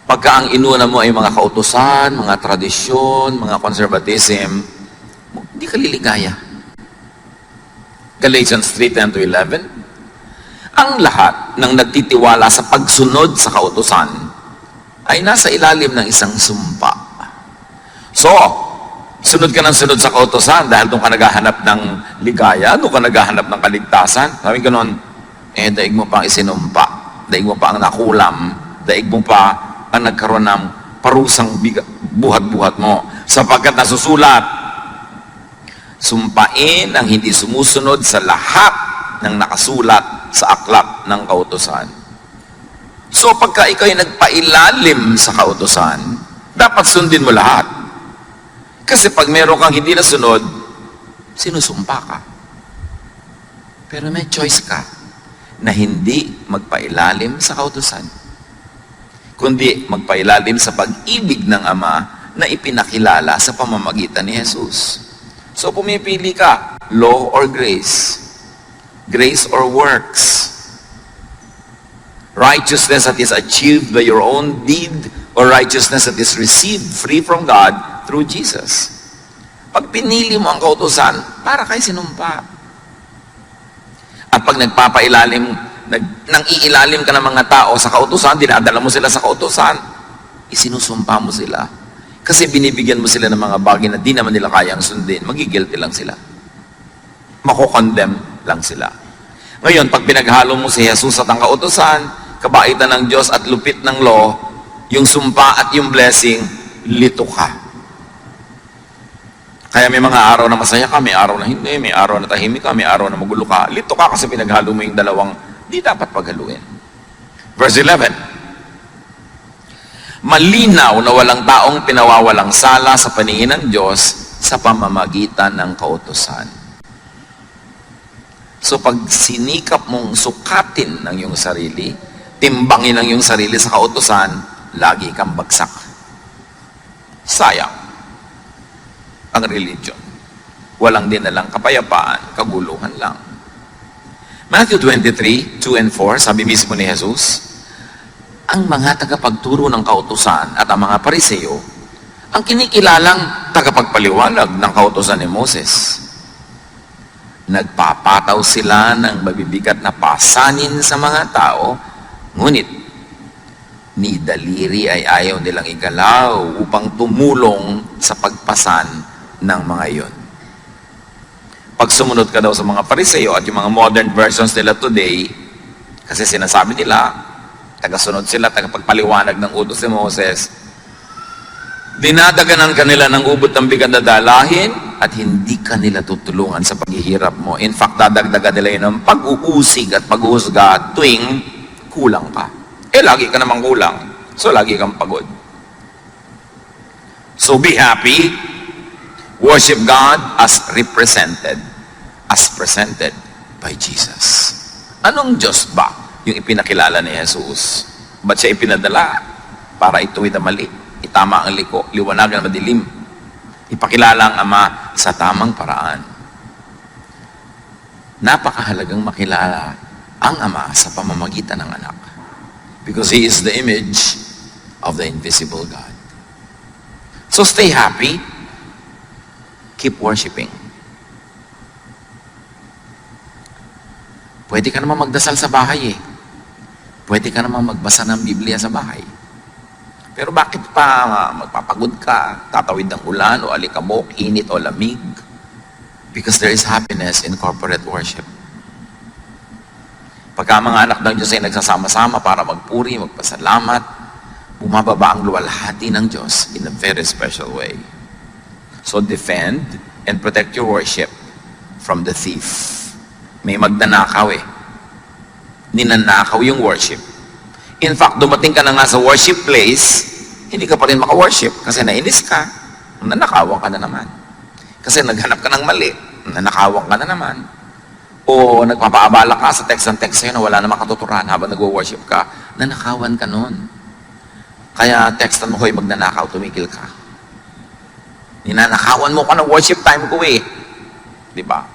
Pagka ang inuna mo ay mga kautusan, mga tradisyon, mga conservatism, hindi ka liligaya. Galatians 3:10-11. Ang lahat ng nagtitiwala sa pagsunod sa kautusan ay nasa ilalim ng isang sumpa. So, sunod ka ng sunod sa kautusan dahil doon ka naghahanap ng ligaya, doon ka naghahanap ng kaligtasan. Sabi ko noon, daig mo pa ang isinumpa, daig mo pa ang nakulam, daig mo pa ang nagkaroon ng parusang buhat-buhat mo. Sapagkat nasusulat, sumpain ang hindi sumusunod sa lahat ng nakasulat sa aklat ng kautusan. So pagka ikaw ay nagpailalim sa kautusan, dapat sundin mo lahat. Kasi pag meron kang hindi nasunod, sinusumpa ka. Pero may choice ka na hindi magpailalim sa kautusan, kundi magpailalim sa pag-ibig ng Ama na ipinakilala sa pamamagitan ni Jesus. So pumipili ka, law or grace? Grace or works? Righteousness that is achieved by your own deed or righteousness that is received free from God through Jesus? Pag pinili mo ang kautusan, para kay sinumpa. At pag nagpapailalim, nang iilalim ka ng mga tao sa kautusan, dinadala mo sila sa kautusan, isinusumpa mo sila. Kasi binibigyan mo sila ng mga bagay na di naman nila kayang sundin. Magigilty lang sila. Makokondemn lang sila. Ngayon, pag pinaghalo mo si Jesus at ang kautusan, kabaitan ng Diyos at lupit ng law, yung sumpa at yung blessing, lito ka. Kaya may mga araw na masaya ka, may araw na hindi, may araw na tahimik ka, may araw na magulo ka. Lito ka kasi pinaghalo mo yung dalawang di dapat paghaluin. Verse 11. Malinaw na walang taong pinawawalang sala sa paningin ng Diyos sa pamamagitan ng kautusan. So pag sinikap mong sukatin ng iyong sarili, timbangin ang iyong sarili sa kautusan, lagi kang bagsak. Sayang ang religion. Walang dinalang kapayapaan, kaguluhan lang. Matthew 23:2 and 4, sabi mismo ni Jesus, ang mga tagapagturo ng kautusan at ang mga Pariseo, ang kinikilalang tagapagpaliwanag ng kautusan ni Moses. Nagpapataw sila ng mabibigat na pasanin sa mga tao, ngunit ni daliri ay ayaw nilang igalaw upang tumulong sa pagpasan ng mga iyon. Pag sumunod ka daw sa mga Pariseo at yung mga modern versions nila today, kasi sinasabi nila, tagasunod sila, tagapagpaliwanag ng utos ni Moses, dinadaganan kanila ng ubot ng bigat na dalahin at hindi kanila tutulungan sa paghihirap mo. In fact, dadagdagan nila yun ng pag-uusig at pag-uhusga tuwing kulang ka. Lagi ka namang kulang. So, lagi kang pagod. So, be happy. Worship God as represented, as presented by Jesus. Anong Diyos ba yung ipinakilala ni Jesus? Ba't siya ipinadala? Para ituwid ang mali, itama ang liko, liwanagan ang madilim, ipakilala ang Ama sa tamang paraan. Napakahalagang makilala ang Ama sa pamamagitan ng anak. Because He is the image of the invisible God. So stay happy. Keep worshiping. Pwede ka naman magdasal sa bahay eh. Pwede ka naman magbasa ng Biblia sa bahay. Pero bakit pa magpapagod ka, tatawid ng ulan o alikabok, init o lamig? Because there is happiness in corporate worship. Pagka mga anak ng Diyos ay nagsasama-sama para magpuri, magpasalamat, bumababa ang luwalhati ng Diyos in a very special way. So defend and protect your worship from the thief. May magnanakaw eh. Ninanakaw yung worship. In fact, dumating ka na nga sa worship place, hindi ka pa rin maka-worship kasi nainis ka, nanakawan ka na naman. Kasi naghanap ka ng mali, nanakawan ka na naman. O nagpapaabala ka sa text ng text sa'yo na wala namang katuturan habang nag-worship ka, nanakawan ka nun. Kaya textan mo ko, magnanakaw, tumigil ka. Ninanakawan mo ka ng worship time ko eh. Diba?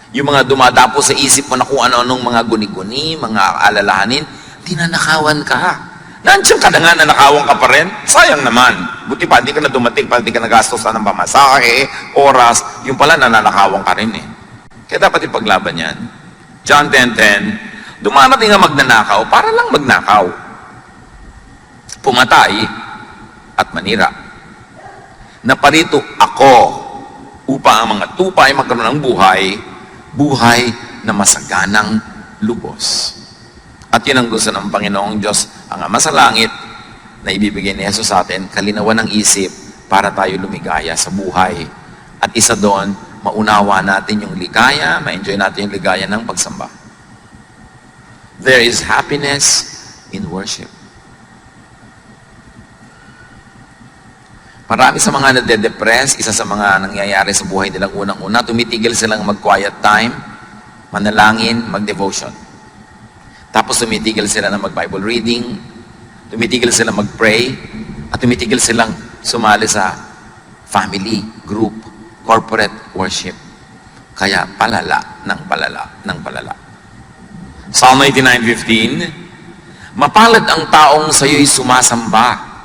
Yung mga dumadapo sa isip mo na kung ano-anong mga guni-guni, mga alalahanin, tinanakawan ka. Nandiyan ka na nga, nanakawang ka pa rin. Sayang naman. Buti pa, hindi ka na dumating, pa hindi ka nagastos na ng pamasahe, oras, yung pala nananakawang ka rin eh. Kaya dapat ipaglaban yan. John 10:10, dumarating nga magnanakaw para lang magnakaw. Pumatay at manira. Naparito ako upang ang mga tupa ay magkaroon ng buhay na masaganang lubos. At yun ang gusto ng Panginoong Diyos, ang Ama sa Langit, na ibibigay ni Jesus sa atin, kalinawan ng isip para tayo lumigaya sa buhay. At isa doon, maunawa natin yung ligaya, ma-enjoy natin yung ligaya ng pagsamba. There is happiness in worship. Marami sa mga nade-depress, isa sa mga nangyayari sa buhay nilang unang-una, tumitigil silang mag-quiet time, manalangin, mag-devotion. Tapos tumitigil sila na mag-Bible reading, tumitigil sila mag-pray, at tumitigil silang sumali sa family, group, corporate worship. Kaya palala ng palala. Psalm 89:15, mapalad ang taong sa'yo'y sumasamba.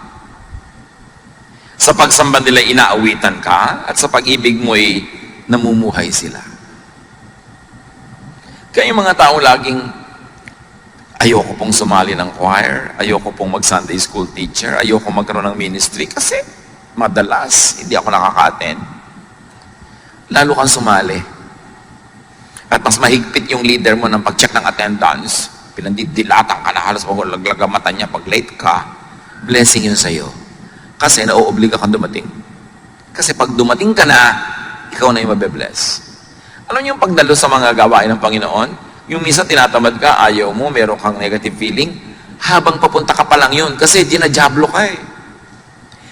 Sa pagsamba nila inaawitan ka, at sa pag-ibig mo'y namumuhay sila. Kaya yung mga taong laging, ayoko pong sumali ng choir, ayoko pong mag-Sunday school teacher, ayoko magkaroon ng ministry, kasi madalas hindi ako nakaka-attend. Lalo kang sumali. At mas mahigpit yung leader mo ng pag-check ng attendance, pinandidilatan ka na, halos maglaglag ang mata niya pag late ka, blessing yun sa'yo. Kasi nauobliga kang dumating. Kasi pag dumating ka na, ikaw na yung mabe-bless. Alam niyo yung pagdalo sa mga gawain ng Panginoon? Yung minsan tinatamad ka, ayaw mo, meron kang negative feeling, habang papunta ka pa lang yun, kasi dinajablo ka eh.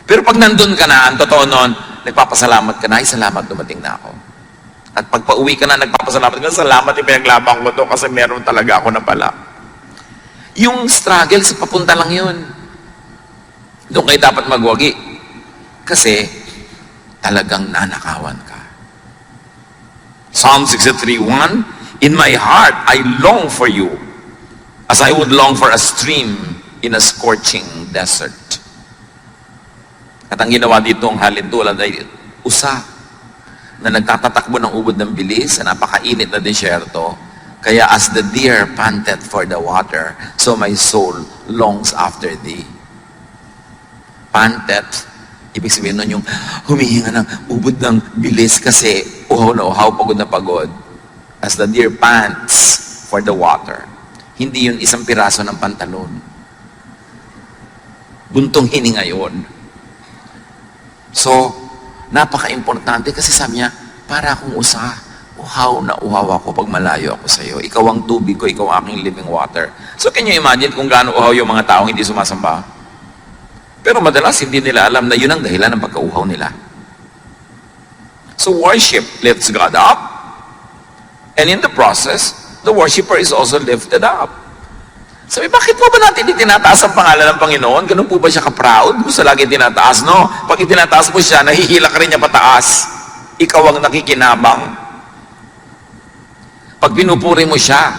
Pero pag nandun ka na, ang totoo nun, nagpapasalamat ka na, ay salamat, dumating na ako. At pag pauwi ka na, nagpapasalamat ka, salamat, ipinaglabang ko to, kasi meron talaga ako na pala. Yung struggle, sa papunta lang yun. Doon kayo dapat magwagi. Kasi talagang nanakawan ka. Psalm 63:1, in my heart, I long for you, as I would long for a stream in a scorching desert. At ang ginawa dito ang halintulad ay usa na nagtatatakbo ng ubod ng bilis sa napakainit na desyerto. Kaya as the deer panted for the water, so my soul longs after thee. Panted, ibig sabihin nun yung humihinga ng ubod ng bilis kasi uhaw na uhaw, pagod na pagod. As the deer pants for the water. Hindi yun isang piraso ng pantalon. Buntong hininga yun. So, napaka-importante kasi sabi niya, para akong usa, uhaw na uhaw ako pag malayo ako sa iyo. Ikaw ang tubig ko, ikaw ang aking living water. So, can you imagine kung gaano uhaw yung mga taong hindi sumasamba? Pero madalas hindi nila alam na yun ang dahilan ng pagkauhaw nila. So worship lifts God up, and in the process, the worshiper is also lifted up. Sabi, bakit po ba natin itinataas ang pangalan ng Panginoon? Ganun po ba siya ka-proud? Gusto lagi itinataas, no? Pag itinataas mo siya, nahihila ka rin niya pataas. Ikaw ang nakikinabang. Pag pinupuri mo siya,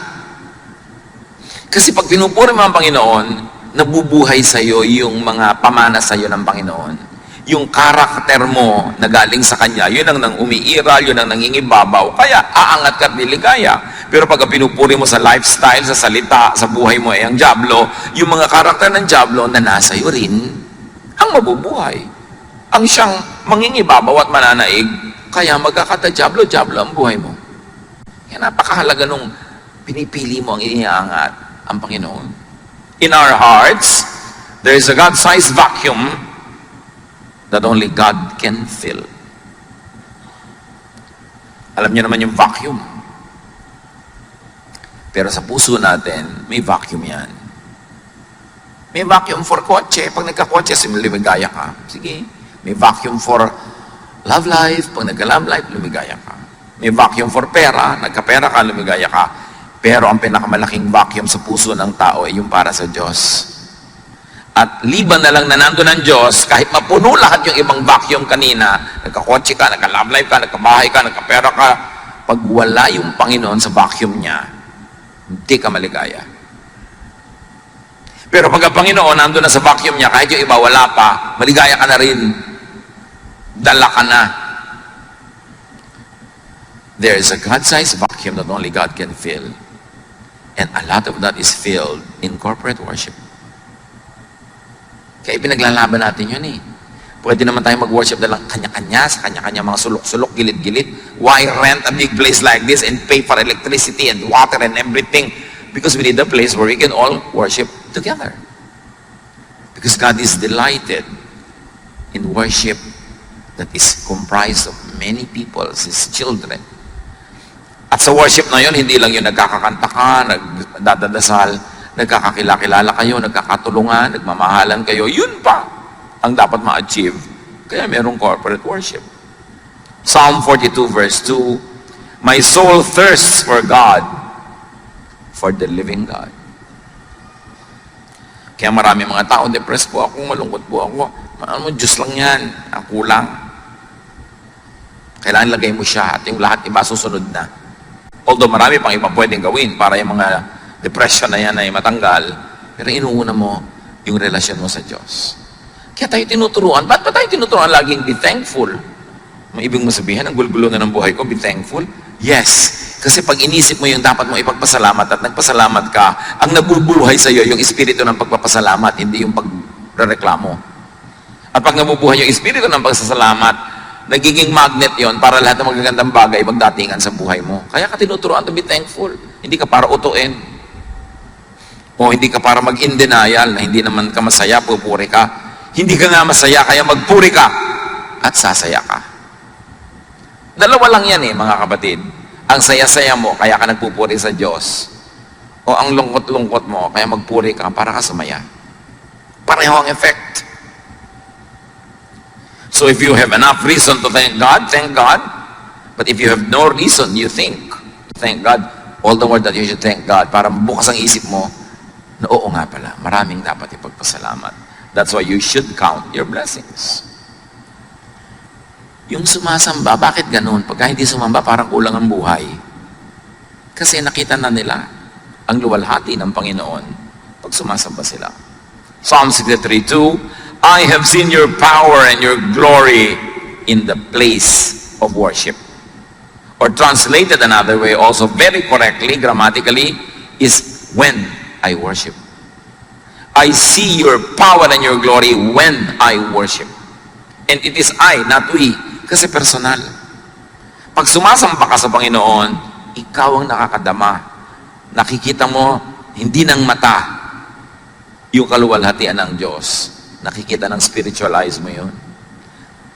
kasi pag pinupuri mo ang Panginoon, nabubuhay sa iyo yung mga pamana sa iyo ng Panginoon. Yung karakter mo na galing sa Kanya, yun ang nang umiiral, yun ang nangingibabaw. Kaya aangat ka at niligaya. Pero pag pinupuri mo sa lifestyle, sa salita, sa buhay mo ay ang dyablo, yung mga karakter ng dyablo na nasa iyo rin, ang mabubuhay. Ang siyang mangingibabaw at mananaig, kaya magkakata-dyablo ang buhay mo. Kaya napakahalaga nung pinipili mo ang iniangat ang Panginoon. In our hearts, there is a God-sized vacuum that only God can fill. Alam niyo naman yung vacuum. Pero sa puso natin, may vacuum yan. May vacuum for kotse. Pag nagka-kotse, lumigaya ka. Sige. May vacuum for love life. Pag nagka-love life, lumigaya ka. May vacuum for pera. Nagka-pera ka, lumigaya ka. Pero ang pinakamalaking vacuum sa puso ng tao ay yung para sa Diyos. At liban na lang na nandun ang Diyos, kahit mapuno lahat yung ibang vacuum kanina, nagka-kotse ka, nagka-love life ka, nagka-bahay ka, nagka-pera ka, pag wala yung Panginoon sa vacuum niya, hindi ka maligaya. Pero pag ang Panginoon nandun na sa vacuum niya, kahit yung iba wala pa, maligaya ka na rin. Dala ka na. There is a God-sized vacuum that only God can fill. And a lot of that is filled in corporate worship. Kaya pinaglalaban natin yun eh. Pwede naman tayo mag-worship na lang kanya-kanya, sa kanya-kanya mga sulok-sulok, gilid-gilid. Why rent a big place like this and pay for electricity and water and everything? Because we need a place where we can all worship together. Because God is delighted in worship that is comprised of many people, His children. At sa worship na yun, hindi lang yung nagkakakanta ka, nagdadasal, nagkakakilala kayo, nagkakatulungan, nagmamahalan kayo. Yun pa ang dapat ma-achieve. Kaya merong corporate worship. Psalm 42 verse 2, my soul thirsts for God, for the living God. Kaya marami mga tao, depressed po ako, malungkot po ako. Ano, Diyos lang yan, ako lang. Kailangan lagay mo siya at yung lahat iba susunod na. Although marami pang iba pwedeng gawin para yung mga depression na yan ay matanggal, pero inuuna mo yung relasyon mo sa Diyos. Kaya tayo tinuturuan. Ba't ba tayo tinuturuan laging be thankful? May ibig mo sabihin, ang gulgulo na ng buhay ko, be thankful? Yes. Kasi pag inisip mo yung dapat mo ipagpasalamat at nagpasalamat ka, ang nabubuluhay sa iyo yung espiritu ng pagpapasalamat, hindi yung pagreklamo. At pag nabubuhay yung espiritu ng pagsasalamat, nagiging magnet yon para lahat ng magagandang bagay magdatingan sa buhay mo. Kaya ka tinuturuan to be thankful. Hindi ka para utuin. O hindi ka para mag-in denial na hindi naman ka masaya, pupuri ka. Hindi ka nga masaya, kaya magpuri ka at sasaya ka. Dalawa lang yan mga kapatid. Ang saya-saya mo, kaya ka nagpupuri sa Diyos. O ang lungkot-lungkot mo, kaya magpuri ka para ka sumaya. Pareho ang effect. So if you have enough reason to thank God, thank God. But if you have no reason, you think to thank God, all the more that you should thank God para bukas ang isip mo na oo nga pala, maraming dapat ipagpasalamat. That's why you should count your blessings. Yung sumasamba, bakit ganun? Pagka hindi sumamba, parang kulang ang buhay. Kasi nakita na nila ang luwalhati ng Panginoon pag sumasamba sila. Psalm 63:2, I have seen your power and your glory in the place of worship. Or translated another way, also very correctly, grammatically, is when I worship. I see your power and your glory when I worship. And it is I, not we. Kasi personal. Pag sumasamba ka sa Panginoon, ikaw ang nakakadama. Nakikita mo, hindi ng mata, yung kaluwalhatian ng Diyos. Nakikita ng spiritual eyes mo yun.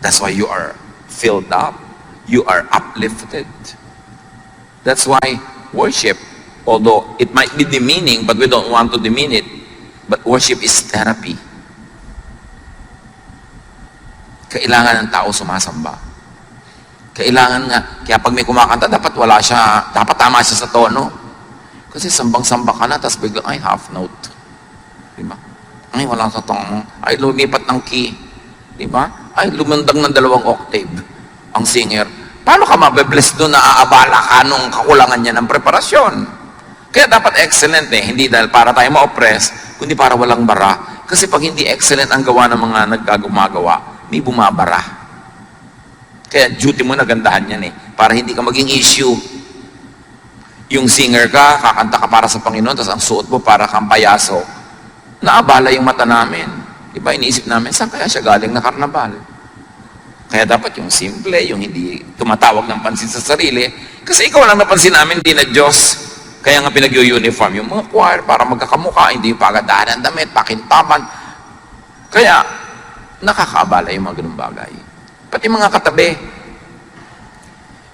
That's why you are filled up. You are uplifted. That's why worship, although it might be demeaning, but we don't want to demean it, but worship is therapy. Kailangan ng tao sumasamba. Kailangan nga, kaya pag may kumakanta, dapat wala siya, dapat tama siya sa tono. Kasi sambang-samba ka na, tapos biglang, ay, half note. Diba? Ay, wala sa tono. Ay, lumipat ng key. Diba? Ay, lumundag ng 2 octave ang singer. Paano ka mabe-bless doon na aabala ka nung kakulangan niya ng preparasyon? Kaya dapat excellent hindi dahil para tayo ma-oppress, kundi para walang bara. Kasi pag hindi excellent ang gawa ng mga nagkagumagawa, may bumabara. Kaya duty mo na gandahan yan para hindi ka maging issue. Yung singer ka, kakanta ka para sa Panginoon, tapos ang suot mo para kang payaso. Naabala yung mata namin. Diba, iniisip namin, saan kaya siya galing na karnabal? Kaya dapat yung simple, yung hindi tumatawag ng pansin sa sarili. Kasi ikaw lang napansin namin, hindi na Diyos. Kaya nga pinag-uniform yung mga choir para magkakamukha, hindi yung pagadahan ng damit, pakintaman. Kaya, nakakaabala yung mga ganung bagay. Pati mga katabi.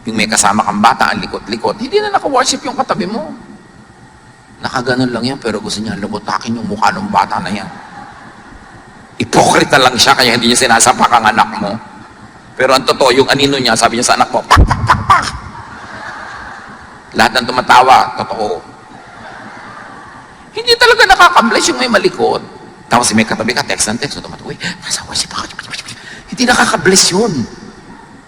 Yung may kasama kang bata, ang likot-likot, hindi na naka-worship yung katabi mo. Nakaganon lang yan, pero gusto niya lumutakin yung mukha ng bata na yan. Ipokrita lang siya, kaya hindi niya sinasapak ang anak mo. Pero ang totoo, yung anino niya, sabi niya sa anak mo, pak, pak, pak, pak. Lahat ng tumatawa, totoo. Hindi talaga nakaka-bless yung may malikot. Tapos may katabi ka, text and text, so tumatawa, nasa worship ako. Hindi nakaka-bless yun.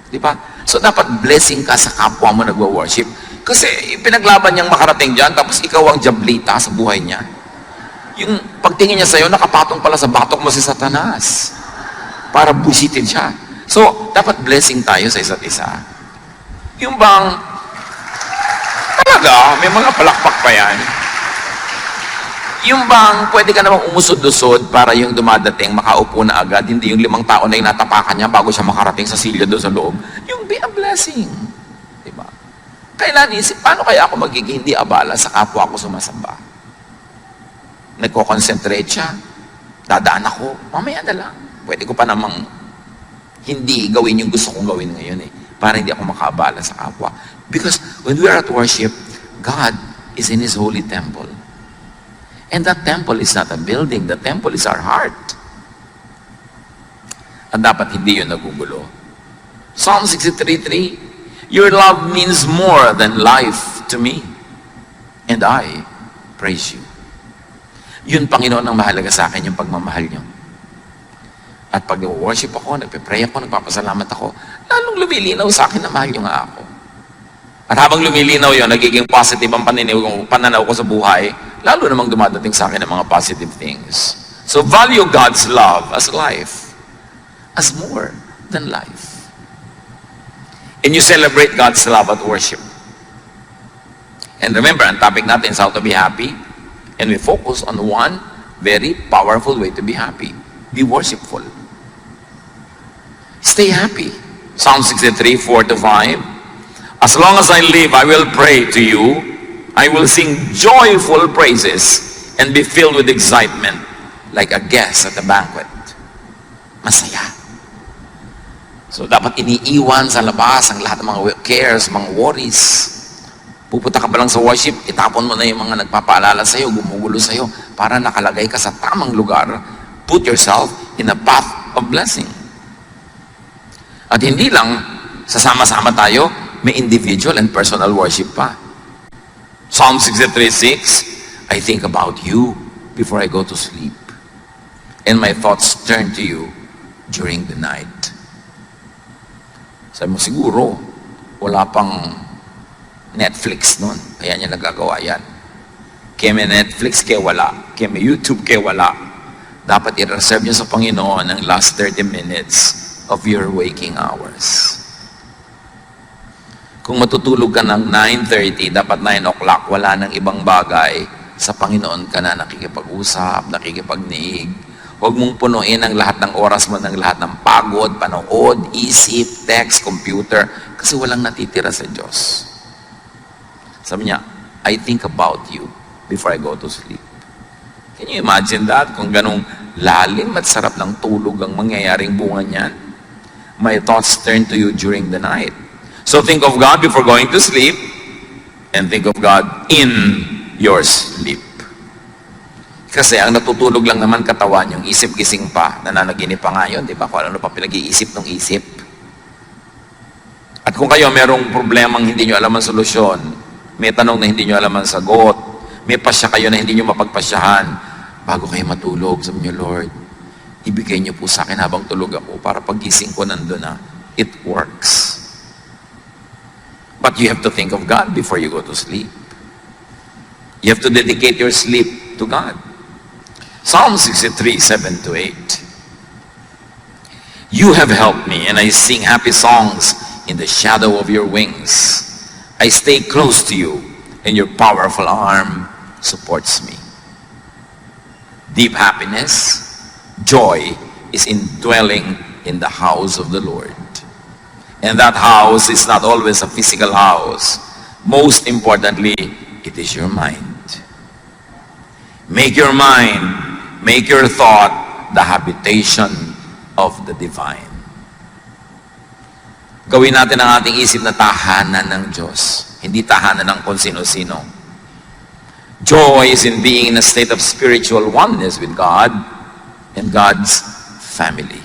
Di ba? So dapat blessing ka sa kapwa mo nagwa-worship. Kasi pinaglaban niyang makarating dyan, tapos ikaw ang jablita sa buhay niya. yung pagtingin niya sa'yo, nakapatong pala sa batok mo si Satanas. Para busitin siya. So, dapat blessing tayo sa isa't isa. Yung bang, talaga, may mga palakpak pa yan. Yung bang, pwede ka namang umusod-usod para yung dumadating, makaupo na agad, hindi yung 5 tao na yung natapakan niya bago siya makarating sa silya doon sa loob. Yung be a blessing. Diba? Kailan isip, paano kaya ako magiging hindi abala sa kapwa ko sumasamba? Nagko-concentrate siya, dadaan ako, mamaya na lang. Pwede ko pa namang hindi gawin yung gusto kong gawin ngayon para hindi ako makaabala sa kapwa. Because when we are at worship, God is in His holy temple. And that temple is not a building. The temple is our heart. At dapat hindi yun nagugulo. Psalm 63:3, your love means more than life to me. And I praise you. Yun, Panginoon, ang mahalaga sa akin, yung pagmamahal niyo. At pag worship ako, nagpe-pray ako, nagpapasalamat ako, lalong lumilinaw sa akin na mahal niyo nga ako. At habang lumilinaw yun, nagiging positive ang pananaw ko sa buhay, lalo namang dumadating sa akin ng mga positive things. So value God's love as life, as more than life. And you celebrate God's love at worship. And remember, ang topic natin is how to be happy. And we focus on one very powerful way to be happy. Be worshipful. Stay happy. Psalm 63:4-5. As long as I live, I will pray to you. I will sing joyful praises and be filled with excitement like a guest at a banquet. Masaya. So dapat iniiwan sa labas ang lahat ng mga cares, mga worries. Pupunta ka pa lang sa worship, itapon mo na yung mga nagpapaalala sa'yo, gumugulo sa'yo, para nakalagay ka sa tamang lugar. Put yourself in a path of blessing. At hindi lang, sasama-sama tayo, may individual and personal worship pa. Psalm 63:6, I think about you before I go to sleep. And my thoughts turn to you during the night. Sabi mo, siguro, wala pang Netflix nun. Kaya niya nagagawa yan. Kaya may Netflix, kaya wala. Kaya may YouTube, kaya wala. Dapat i-reserve niyo sa Panginoon ang last 30 minutes of your waking hours. Kung matutulog ka ng 9:30, dapat 9 o'clock, wala nang ibang bagay, sa Panginoon ka na nakikipag-usap, nakikipagniig. Huwag mong punuin ang lahat ng oras mo ng lahat ng pagod, panood, isip, text, computer, kasi walang natitira sa Diyos. Sabi niya, I think about you before I go to sleep. Can you imagine that? Kung ganong lalim at sarap ng tulog ang mangyayaring bunga niyan, my thoughts turn to you during the night. So think of God before going to sleep, and think of God in your sleep. Kasi ang natutulog lang naman katawan, yung isip gising pa, nananaginip pa nga yun, di ba? Kung ano pa pinag-iisip ng isip. At kung kayo merong problemang hindi nyo alam ang solusyon, may tanong na hindi nyo alam ang sagot, may pasya kayo na hindi nyo mapagpasyahan, bago kayo matulog, sabi nyo, Lord, ibigay nyo po sa akin habang tulog ako para paggising ko nandun na, it works. But you have to think of God before you go to sleep. You have to dedicate your sleep to God. Psalm 63:7-8. You have helped me, and I sing happy songs in the shadow of your wings. I stay close to you, and your powerful arm supports me. Deep happiness, joy is in dwelling in the house of the Lord. And that house is not always a physical house. Most importantly, it is your mind. Make your mind, make your thought the habitation of the divine. Gawin natin ang ating isip na tahanan ng Diyos, hindi tahanan ng kung sino-sino. Joy is in being in a state of spiritual oneness with God and God's family.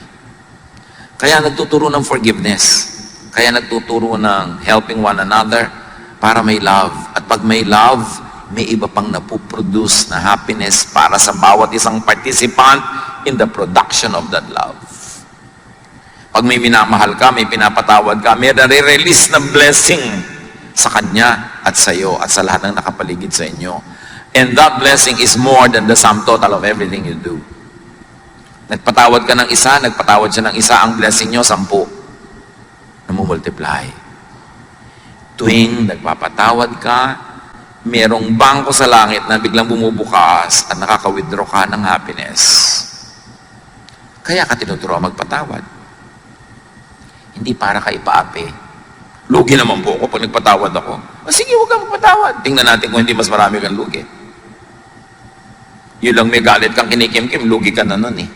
Kaya nagtuturo ng forgiveness. Kaya nagtuturo ng helping one another para may love. At pag may love, may iba pang napuproduce na happiness para sa bawat isang participant in the production of that love. Pag may minamahal ka, may pinapatawad ka, may nare-release na blessing sa kanya at sa iyo at sa lahat ng nakapaligid sa inyo. And that blessing is more than the sum total of everything you do. Nagpatawad ka ng isa, nagpatawad siya ng isa, ang blessing nyo, 10. Namumultiply. Tuwing nagpapatawad ka, merong bangko sa langit na biglang bumubukas at nakaka-withdraw ka ng happiness. Kaya ka tinuturo magpatawad. Hindi para ka ipaapi. Lugi naman po ako pag nagpatawad ako. O sige, huwag kang magpatawad. Tingnan natin kung hindi mas marami kang lugi. Yun lang may galit kang kinikim-kim, lugi ka na nun eh.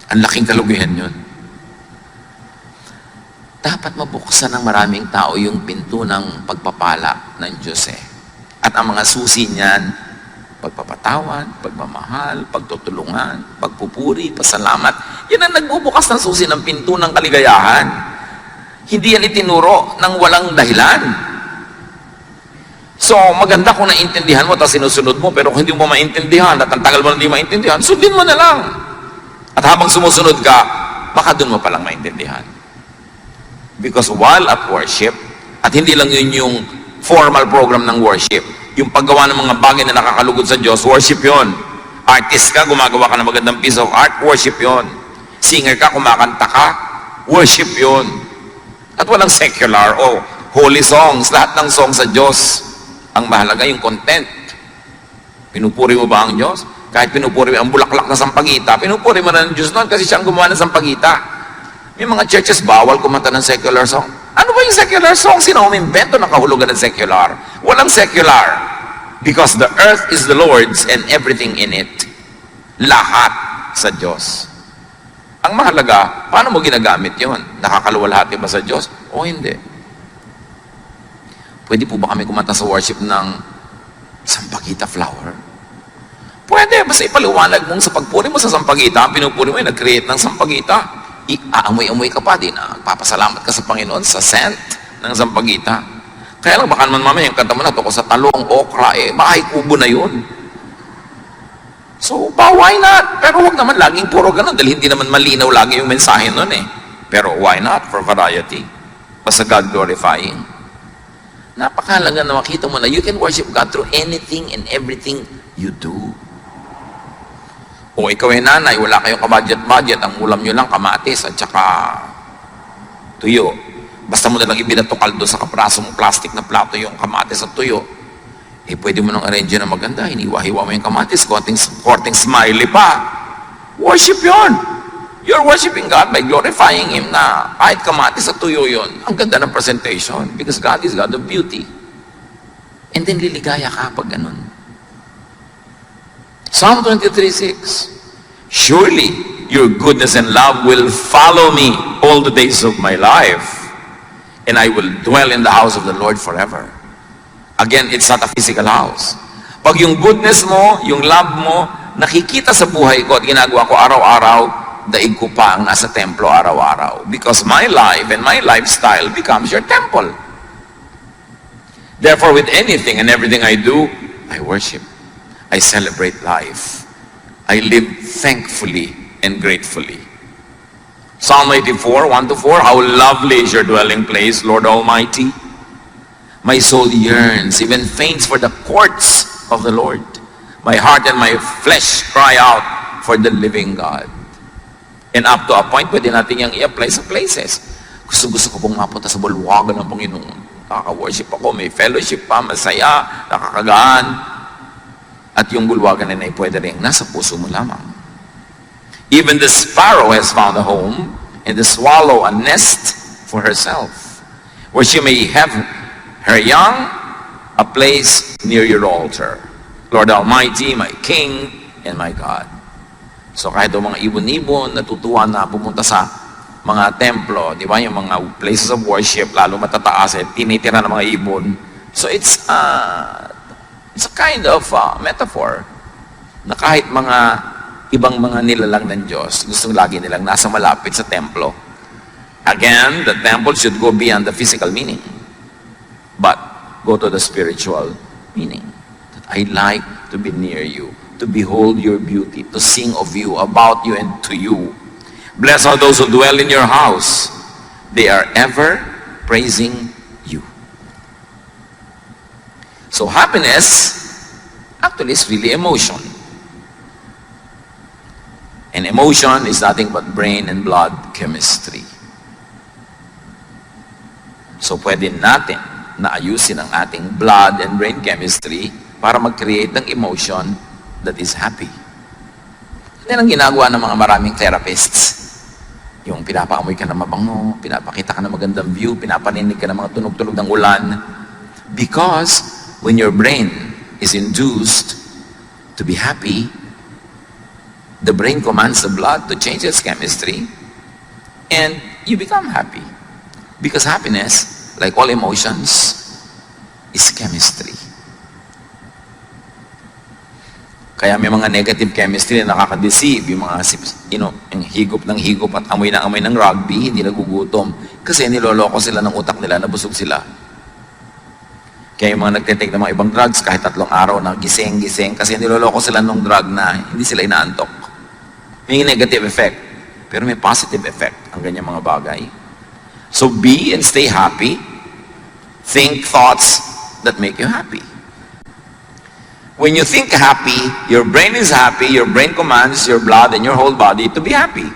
Ang laking kalugihan yun. Dapat mabuksan ng maraming tao yung pinto ng pagpapala ng Diyos eh. At ang mga susi niyan, pagpapatawad, pagmamahal, pagtutulungan, pagpupuri, pasalamat. Yan ang nagbubukas ng susi ng pinto ng kaligayahan. Hindi yan itinuro ng walang dahilan. So, maganda kung naintindihan mo, tapos sinusunod mo, pero kung hindi mo maintindihan, at ang tagal mo na hindi maintindihan, sundin mo na lang. At habang sumusunod ka, baka doon mo palang maintindihan. Because while at worship, at hindi lang yun yung formal program ng worship, yung paggawa ng mga bagay na nakakalugod sa Diyos, worship yun. Artist ka, gumagawa ka ng magandang piece of art, worship yun. Singer ka, kumakanta ka, worship yun. At walang secular o holy songs, lahat ng songs sa Diyos. Ang mahalaga yung content. Pinupuri mo ba ang Diyos? Kahit pinupuri mo ang bulaklak na sampagita, pinupuri mo na ng Diyos noon kasi siya ang gumawa ng sampagita. May mga churches, bawal kumanta ng secular song. Ano ba yung secular song? Sino umimbento ng kahulugan ng secular? Walang secular. Because the earth is the Lord's and everything in it. Lahat sa Diyos. Ang mahalaga, paano mo ginagamit yun? Nakakaluwalhati ba sa Diyos? O hindi? Pwede po ba kami kumanta sa worship ng sampagita flower? Pwede, basta ipaliwanag mong sa pagpuri mo sa sampagita, ang pinupuri mo ay nag-create ng sampagita. Aamoy-amoy ka pa din, papasalamat ka sa Panginoon sa scent ng sampagita. Kaya lang, baka naman mamaya yung kanta mo na to sa talong, okra, bahay kubo na yun. So, why not? Pero wag naman laging puro ganun, dahil hindi naman malinaw lagi yung mensahe nun eh. Pero why not? For variety. Basta God glorifying. Napakahalaga na makita mo na you can worship God through anything and everything you do. O ikaw ay nanay, wala kayong kabudget-budget, ang ulam nyo lang kamatis at saka tuyo. Basta mo na lang ibinato kaldo sa kapraso mong plastic na plato yung kamatis at tuyo. Pwede mo nang arrange na maganda, hiniwa-hiwa mo yung kamatis, korting smiley pa. Worship yun. You're worshiping God by glorifying Him na kahit kamatis at tuyo yun, ang ganda ng presentation because God is God of beauty. And then liligaya ka pag ganun. Psalm 23:6. Surely your goodness and love will follow me all the days of my life, and I will dwell in the house of the Lord forever. Again, it's not a physical house. Pag yung goodness mo, yung love mo, nakikita sa buhay ko at ginagawa ko araw-araw, daig ko pa ang nasa templo araw-araw. Because my life and my lifestyle becomes your temple. Therefore, with anything and everything I do, I worship. I celebrate life. I live thankfully and gratefully. Psalm 84, 1-4, how lovely is your dwelling place, Lord Almighty. My soul yearns, even faints for the courts of the Lord. My heart and my flesh cry out for the living God. And up to a point, pwede natin yung i-apply sa places. Gusto ko pong mapunta sa bulwagan ng Panginoon. Nakaka-worship ako, may fellowship pa, masaya, nakakagaan. At yung bulwagan na pwede rin nasa puso mo lamang. Even the sparrow has found a home, and the swallow a nest for herself, where she may have her young, a place near your altar. Lord Almighty, my King, and my God. So kahit yung mga ibon-ibon, natutuwa na pumunta sa mga templo, di ba, yung mga places of worship, lalo matataas, tinitira ng mga ibon. So it's a kind of metaphor na kahit mga ibang mga nilalang ng Diyos, gustong lagi nilang nasa malapit sa templo. Again, the temple should go beyond the physical meaning, but go to the spiritual meaning. That I like to be near you, to behold your beauty, to sing of you, about you, and to you. Blessed are those who dwell in your house. They are ever praising you. So happiness Actually, it's really emotion. And emotion is nothing but brain and blood chemistry. So pwede natin na ayusin ang ating blood and brain chemistry para mag-create ng emotion that is happy. Yan ang ginagawa ng mga maraming therapists. Yung pinapaamoy ka na mabango, pinapakita ka na magandang view, pinapaninig ka ng mga tunog-tunog ng ulan. Because when your brain is induced to be happy, the brain commands the blood to change its chemistry and you become happy. Because happiness, like all emotions, is chemistry. Kaya may mga negative chemistry na nakaka-deceive, yung mga, yung higop ng higop at amoy ng rugby, hindi nagugutom. Kasi niloloko sila ng utak nila, nabusog sila. Kaya yung mga nagtitake ng mga ibang drugs, kahit 3 araw na gising-gising, kasi niloloko sila ng drug na hindi sila inaantok. May negative effect, pero may positive effect ang ganyan mga bagay. So be and stay happy. Think thoughts that make you happy. When you think happy, your brain is happy, your brain commands your blood and your whole body to be happy.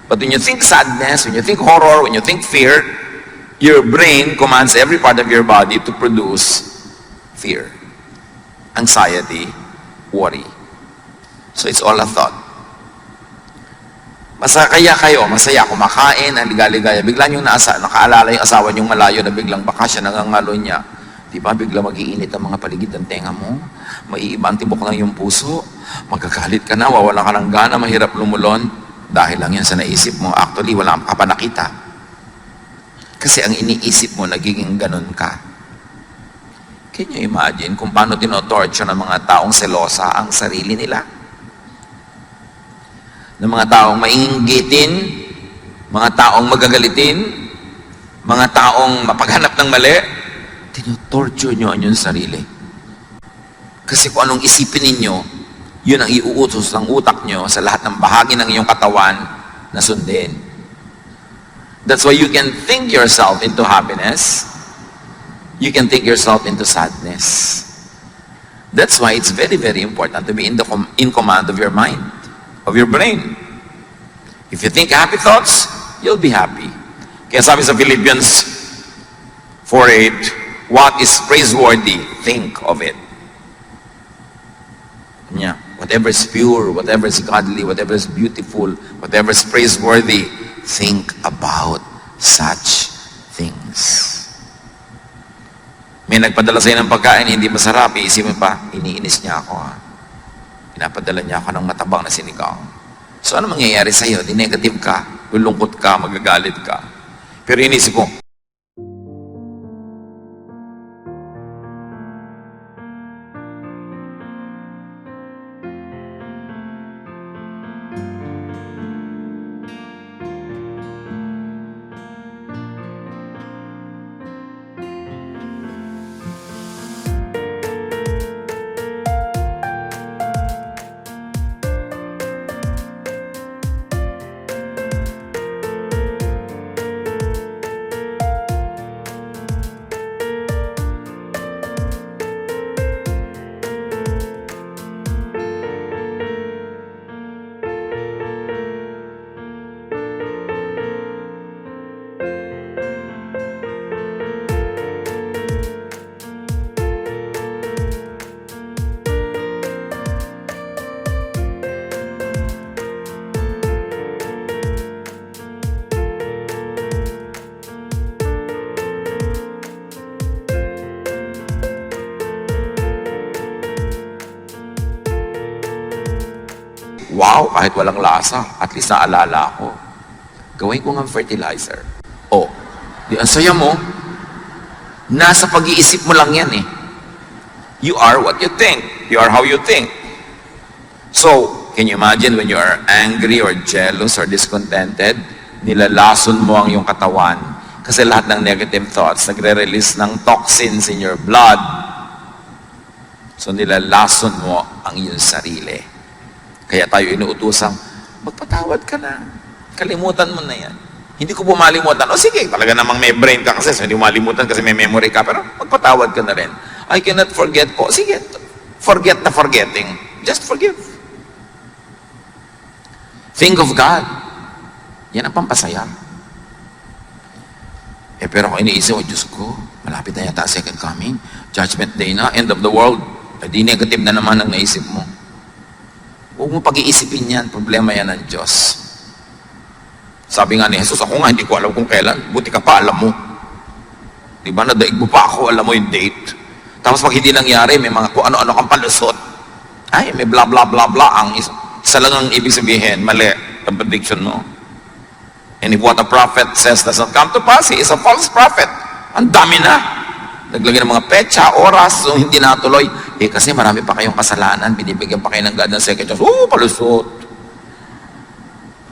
But when you think sadness, when you think horror, when you think fear, your brain commands every part of your body to produce fear, anxiety, worry. So it's all a thought. Masaya kayo, masaya, kumakain, ang ligaligaya, bigla niyong nakaalala yung asawa niyong malayo na biglang bakasya, nangangalo niya. Di ba, bigla mag-iinit ang mga paligid ng tenga mo, maiiba ang tibok lang yung puso, magagalit ka na, wawala ka ng gana, mahirap lumulon, dahil lang yan sa naisip mo. Actually, wala ka pa nakita. Kasi ang iniisip mo, nagiging ganun ka. Can you imagine kung paano tinotorture ng mga taong selosa ang sarili nila? Ng mga taong mainggitin, mga taong magagalitin, mga taong mapaghanap ng mali, tinotorture nyo ang inyong sarili. Kasi kung anong isipin ninyo, yun ang iuutos ng utak nyo sa lahat ng bahagi ng iyong katawan na sundin. That's why you can think yourself into happiness. You can think yourself into sadness. That's why it's very, very important to be in command of your mind, of your brain. If you think happy thoughts, you'll be happy. Kaya sabi sa Philippians 4:8, what is praiseworthy, think of it. Yeah. Whatever is pure, whatever is godly, whatever is beautiful, whatever is praiseworthy, think about such things. May nagpadala sa'yo ng pagkain, hindi masarap, iisipin pa, iniinis niya ako ha. Pinapadala niya ako ng matabang na sinigang. So ano mangyayari sa'yo? Di negative ka, lulungkot ka, magagalit ka. Pero inisip ko, wow, kahit walang lasa, at least naalala ko. Gawin ko ng fertilizer. Oh, di ang saya mo. Nasa pag-iisip mo lang yan eh. You are what you think. You are how you think. So, can you imagine when you are angry or jealous or discontented, nilalason mo ang iyong katawan kasi lahat ng negative thoughts nagre-release ng toxins in your blood. So, nilalason mo ang iyong sarili. Kaya tayo inuutosang, magpatawad ka na. Kalimutan mo na yan. Hindi ko pumalimutan. O sige, talaga namang may brain ka kasi, so hindi mo malimutan kasi may memory ka. Pero magpatawad ka na rin. I cannot forget po. Sige, Forget the forgetting. Just forgive. Think of God. Yan ang pampasaya. Pero ako iniisip, Diyos ko, malapit na yata second coming. Judgment day na, end of the world. Di negative na naman ang naisip mo. Huwag mo pag-iisipin yan. Problema yan ng Diyos. Sabi nga ni Jesus, ako nga hindi ko alam kung kailan. Buti ka pa, alam mo. Diba, nadaig mo pa ako, alam mo yung date. Tapos pag hindi nangyari, may mga kung ano-ano kang palusot. Ay, may blah blah blah blah. Ang isa lang ang ibig sabihin, mali ang prediction mo. And if what a prophet says does not come to pass, he is a false prophet. Ang dami na. Naglagay ng mga petsa, oras, so hindi natuloy. Kasi marami pa kayong kasalanan, binibigyan pa kayo ng God ng second chance. Palusot.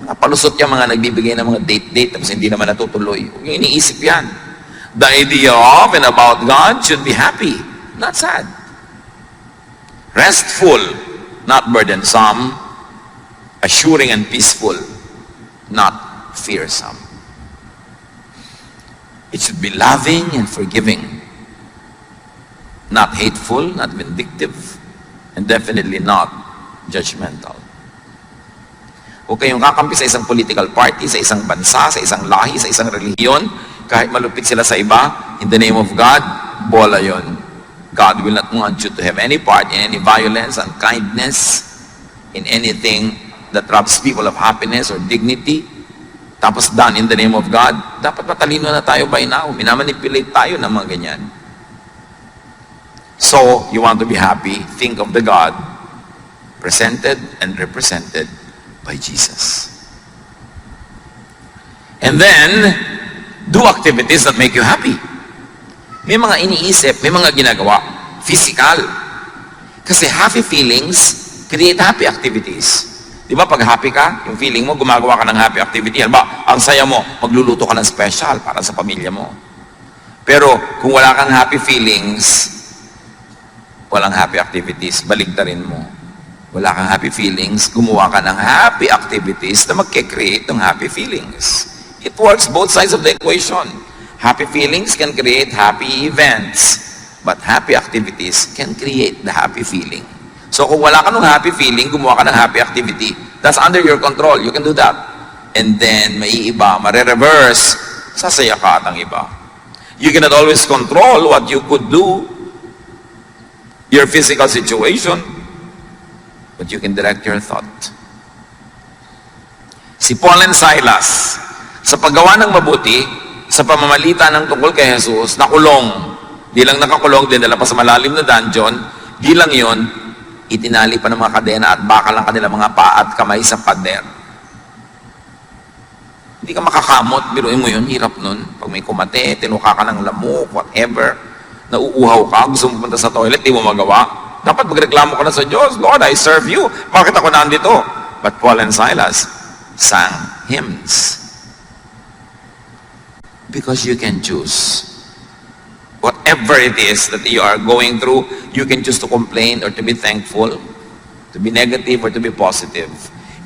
Mga palusot yung mga nagbibigay ng mga date-date, tapos hindi naman natutuloy. Huwag yung iniisip yan. The idea of and about God should be happy, not sad. Restful, not burdensome. Assuring and peaceful, not fearsome. It should be loving and forgiving, not hateful, not vindictive, and definitely not judgmental. Huwag kayong kakampi sa isang political party, sa isang bansa, sa isang lahi, sa isang relihiyon, kahit malupit sila sa iba. In the name of God, bola yon. God will not want you to have any part in any violence, unkindness, in anything that robs people of happiness or dignity. Tapos done in the name of God. Dapat matalino na tayo by now. Minamanipulate tayo ng mga ganyan. So, you want to be happy, think of the God presented and represented by Jesus. And then, do activities that make you happy. May mga iniisip, may mga ginagawa. Physical. Kasi happy feelings create happy activities. Di ba pag happy ka, yung feeling mo, gumagawa ka ng happy activity. Ba, ang saya mo, magluluto ka ng special para sa pamilya mo. Pero kung wala kang happy feelings, walang happy activities, baligtarin mo. Wala kang happy feelings, gumawa ka ng happy activities na magke-create ng happy feelings. It works both sides of the equation. Happy feelings can create happy events, but happy activities can create the happy feeling. So kung wala ka ng happy feeling, gumawa ka ng happy activity, that's under your control. You can do that. And then, may iba, mare-reverse, sasaya ka at ang iba. You cannot always control what you could do, your physical situation, but you can direct your thought. Si Paul and Silas, sa paggawa ng mabuti, sa pamamalitan ng tungkol kay Jesus, nakulong. Di lang nakakulong, dinala pa sa malalim na dungeon, di lang yon, itinali pa ng mga kadena at bakal ang kanila mga paa at kamay sa pader. Hindi ka makakamot, biruin mo yun, hirap nun. Pag may kumate, tinuka ka ng lamok, whatever, nauuhaw ka, gusto mo punta sa toilet, di mo magawa. Dapat magreklamo ka na sa Diyos, Lord, I serve you. Bakit ako nandito? But Paul and Silas sang hymns. Because you can choose. Whatever it is that you are going through, you can choose to complain or to be thankful, to be negative or to be positive.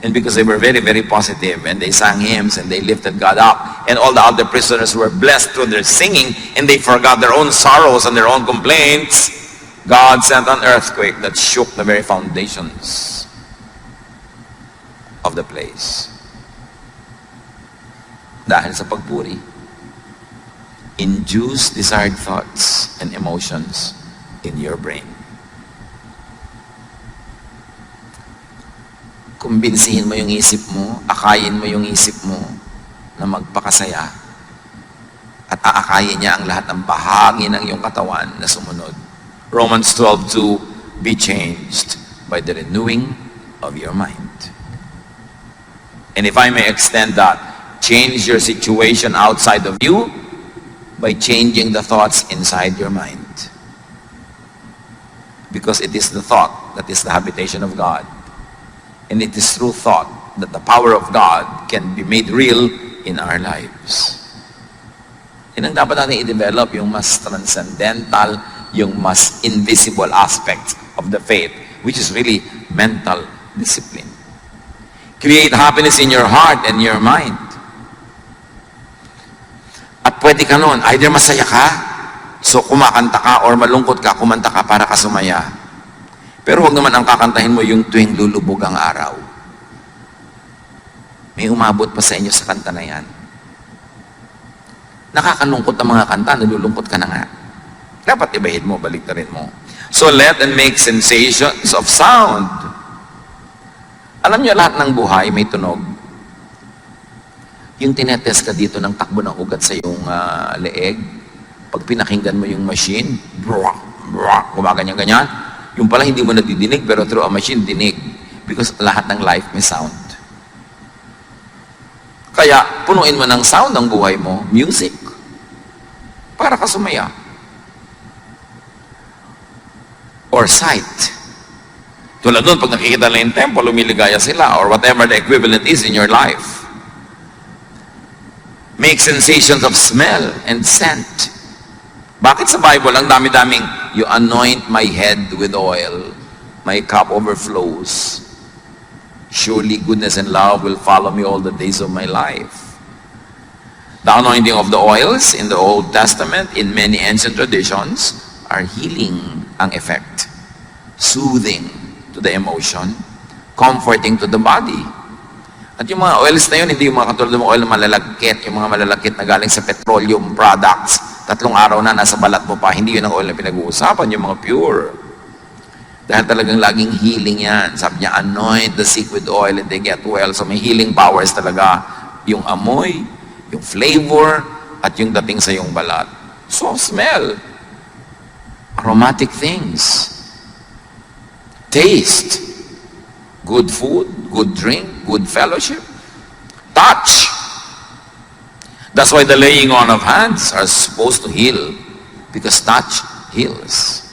And because they were very, very positive, and they sang hymns, and they lifted God up, and all the other prisoners were blessed through their singing, and they forgot their own sorrows and their own complaints, God sent an earthquake that shook the very foundations of the place. Dahil sa pagpuri. Induce desired thoughts and emotions in your brain. Kumbinsihin mo yung isip mo, akayin mo yung isip mo na magpakasaya at aakayin niya ang lahat ng bahagi ng iyong katawan na sumunod. Romans 12:2, be changed by the renewing of your mind. And if I may extend that, change your situation outside of you by changing the thoughts inside your mind. Because it is the thought that is the habitation of God. And it is through thought that the power of God can be made real in our lives. Yan ang dapat natin i-develop, yung mas transcendental, yung mas invisible aspect of the faith, which is really mental discipline. Create happiness in your heart and your mind. At pwede ka nun, either masaya ka, so kumakanta ka, or malungkot ka, kumanta ka para ka sumaya. Pero huwag naman ang kakantahin mo yung tuwing lulubog ang araw. May umabot pa sa inyo sa kanta na yan. Nakakalungkot ang mga kanta, nalulungkot ka na nga. Dapat ibahin mo, baliktarin mo. So let and make sensations of sound. Alam niyo, lahat ng buhay may tunog. Yung tinetest ka dito ng takbo ng ugat sa iyong leeg, pag pinakinggan mo yung machine, brrrr, brrrr, gumaganyan-ganyan, yung pala hindi mo nadidinig, pero through a machine, dinig. Because lahat ng life may sound. Kaya, punuin mo ng sound ang buhay mo, music. Para ka sumaya. Or sight. Tulad nun, pag nakikita lang yung temple, lumiligaya sila, or whatever the equivalent is in your life. Make sensations of smell and scent. Bakit sa Bible, ang dami-daming, you anoint my head with oil, my cup overflows. Surely goodness and love will follow me all the days of my life. The anointing of the oils in the Old Testament, in many ancient traditions, are healing ang effect. Soothing to the emotion, comforting to the body. At yung mga oils na yun, hindi yung mga katulad ng oil na malalagkit, yung mga malalagkit na galing sa petroleum products, 3 araw na nasa balat mo pa, hindi yun ang oil na pinag-uusapan, yung mga pure. Dahil talagang laging healing yan. Sabi niya, anoint the sick with oil and they get well. So may healing powers talaga. Yung amoy, yung flavor, at yung dating sa yung balat. So smell. Aromatic things. Taste. Good food, good drink, good fellowship. Touch. That's why the laying on of hands are supposed to heal. Because touch heals.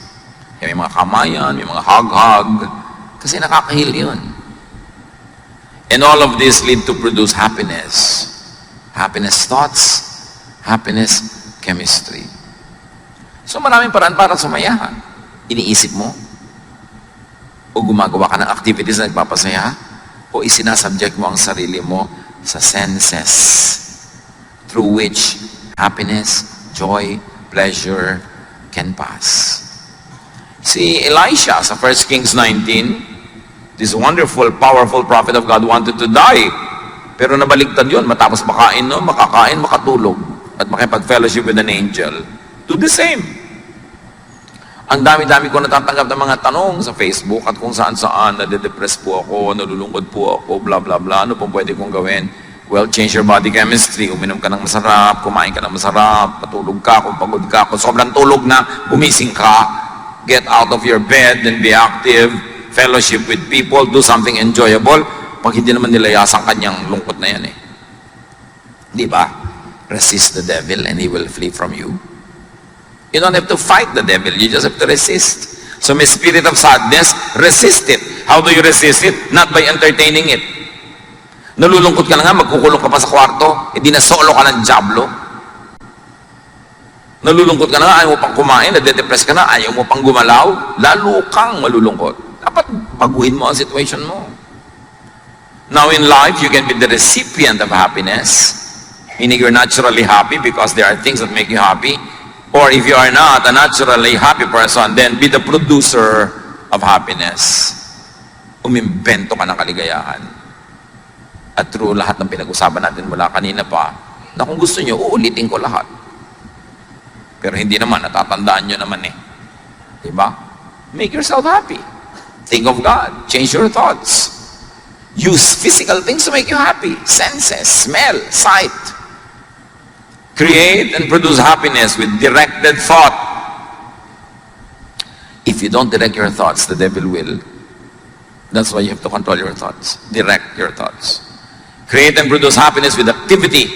May mga kamayan, may mga hug-hug. Kasi nakaka-heal yun. And all of this lead to produce happiness. Happiness thoughts, happiness chemistry. So maraming paraan para sumaya. Iniisip mo, o gumagawa ka ng activities na nagpapasaya, o isinasubject mo ang sarili mo sa senses through which happiness, joy, pleasure can pass. Si Elisha sa 1 Kings 19, this wonderful, powerful prophet of God wanted to die. Pero nabaligtad yun, matapos makakain, makatulog, at makipag-fellowship with an angel. Do the same. Ang dami-dami ko natatanggap ng mga tanong sa Facebook at kung saan-saan, nade-depress po ako, nalulungkot po ako, bla bla bla, ano pong pwede kong gawin? Well, change your body chemistry, uminom ka ng masarap, kumain ka ng masarap, patulog ka, kung pagod ka, kung sobrang tulog na, gumising ka, get out of your bed and be active, fellowship with people, do something enjoyable, pag hindi naman nilayas ang kanyang lungkot na yan eh. Di ba? Resist the devil and he will flee from you. You don't have to fight the devil. You just have to resist. So may spirit of sadness, resist it. How do you resist it? Not by entertaining it. Nalulungkot ka na nga, magkukulong ka pa sa kwarto, di na solo ka ng diablo. Nalulungkot ka na nga, ayaw mo pang kumain, nade-depress ka na, ayaw mo pang gumalaw, lalo kang malulungkot. Dapat baguhin mo ang situation mo. Now in life, you can be the recipient of happiness, meaning you're naturally happy because there are things that make you happy. Or if you are not a naturally happy person, then be the producer of happiness. Umimbento ka ng kaligayahan. At through lahat ng pinag-usapan natin mula kanina pa, na kung gusto nyo, uulitin ko lahat. Pero hindi naman, natatandaan nyo naman eh. Diba? Make yourself happy. Think of God. Change your thoughts. Use physical things to make you happy. Senses, smell, sight. Create and produce happiness with directed thought. If you don't direct your thoughts, the devil will. That's why you have to control your thoughts. Direct your thoughts. Create and produce happiness with activity.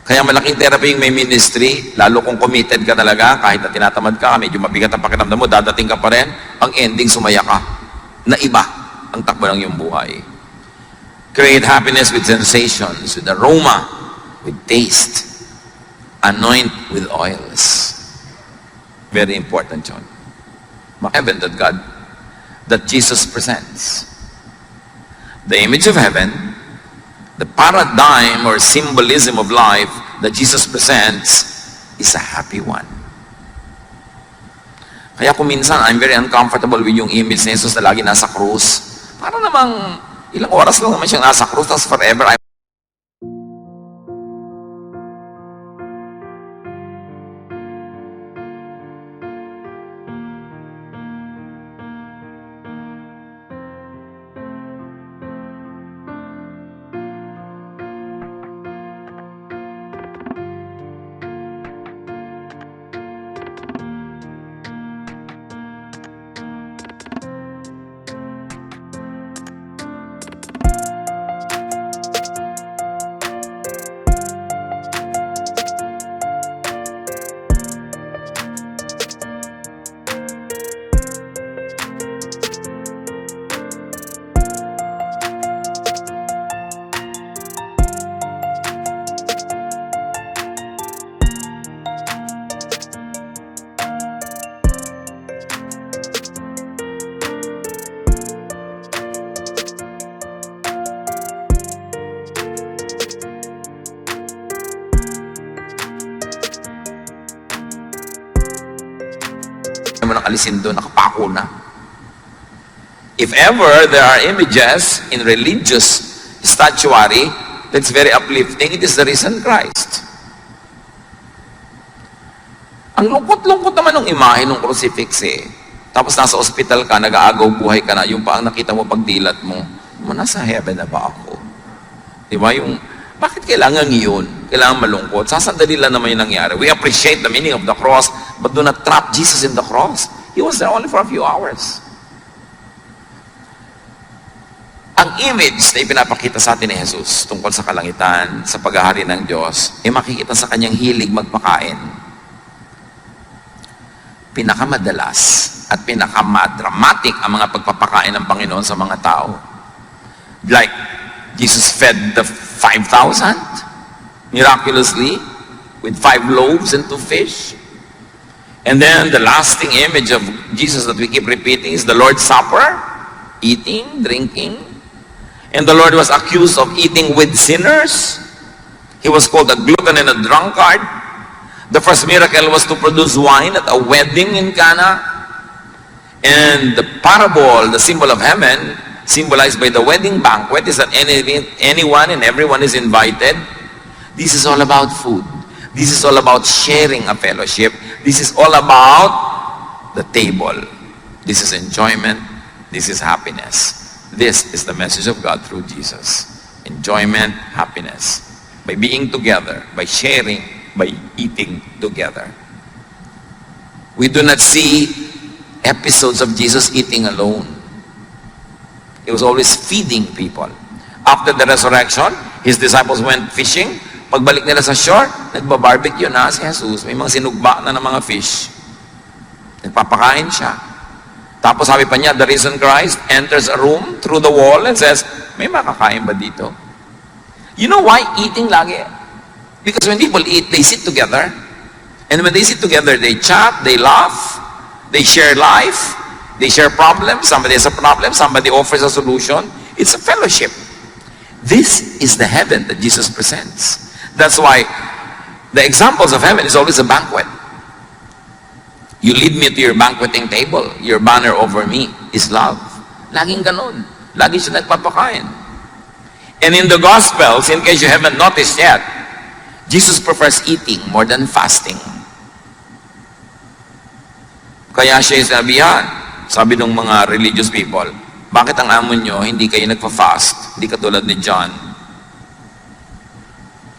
Kaya malaking therapy yung may ministry, lalo kung committed ka talaga, kahit na tinatamad ka, medyo mabigat ang pakiramdam mo, dadating ka pa rin, ang ending sumaya ka. Na iba ang takbo ng iyong buhay. Create happiness with sensations, with aroma, with taste. Anoint with oils. Very important yun. Heaven that God, that Jesus presents. The image of heaven, the paradigm or symbolism of life that Jesus presents is a happy one. Kaya kung minsan, I'm very uncomfortable with yung image ni Jesus na lagi nasa krus. Para namang ilang oras lang naman siyang nasa krus, tapos forever mo nang alisin doon, nakapako na. If ever there are images in religious statuary that's very uplifting, it is the risen Christ. Ang lungkot-lungkot naman ng imahe ng crucifix eh. Tapos nasa ospital ka, nag-aagaw buhay ka na, yung pa ang nakita mo pagdilat mo, nasa heaven na ba ako? Di ba? Yung, bakit kailangan yun? Kailangan malungkot. Sasandali lang naman yung nangyari. We appreciate the meaning of the cross, but do not trap Jesus in the cross. He was there only for a few hours. Ang image na ipinapakita sa atin ni Jesus tungkol sa kalangitan, sa paghahari ng Diyos, ay makikita sa kanyang hilig magpakain. Pinakamadalas at pinakamadramatic ang mga pagpapakain ng Panginoon sa mga tao. Like, Jesus fed the 5,000 miraculously with 5 loaves and 2 fish. And then the lasting image of Jesus that we keep repeating is the Lord's Supper, eating, drinking. And the Lord was accused of eating with sinners. He was called a glutton and a drunkard. The first miracle was to produce wine at a wedding in Cana. And the parable, the symbol of heaven, symbolized by the wedding banquet, is that anyone and everyone is invited. This is all about food. This is all about sharing a fellowship. This is all about the table. This is enjoyment. This is happiness. This is the message of God through Jesus. Enjoyment, happiness. By being together, by sharing, by eating together. We do not see episodes of Jesus eating alone. He was always feeding people. After the resurrection, his disciples went fishing. Pagbalik nila sa shore, nagbabarbecue na si Jesus. May mga sinugba na ng mga fish. Nagpapakain siya. Tapos sabi pa niya, the risen Christ enters a room through the wall and says, may makakain ba dito? You know why eating lagi? Because when people eat, they sit together. And when they sit together, they chat, they laugh, they share life, they share problems. Somebody has a problem, somebody offers a solution. It's a fellowship. This is the heaven that Jesus presents. That's why the examples of heaven is always a banquet. You lead me to your banqueting table. Your banner over me is love. Laging ganun. Lagi siya nagpapakain. And in the Gospels, in case you haven't noticed yet, Jesus prefers eating more than fasting. Kaya siya sinabihan, sabi ng mga religious people, bakit ang amo nyo hindi kayo nagpa-fast? Hindi katulad ni John.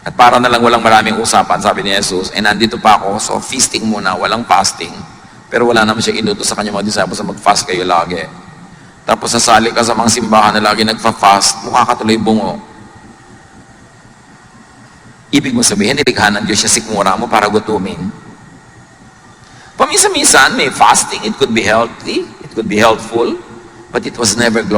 At para na lang walang maraming usapan, sabi ni Jesus, nandito pa ako, so feasting muna, walang fasting. Pero wala naman siya inutos sa kanyang mga disciples na mag-fast kayo lagi. Tapos sasali ka sa mga simbahan na lagi nagpa-fast, mukha ka tuloy bungo. Ibig mo sabihin, nilikha ng Diyos siya sikmura mo para gutumin. Paminsan-minsan, may fasting, it could be healthy, it could be helpful, but it was never glorious.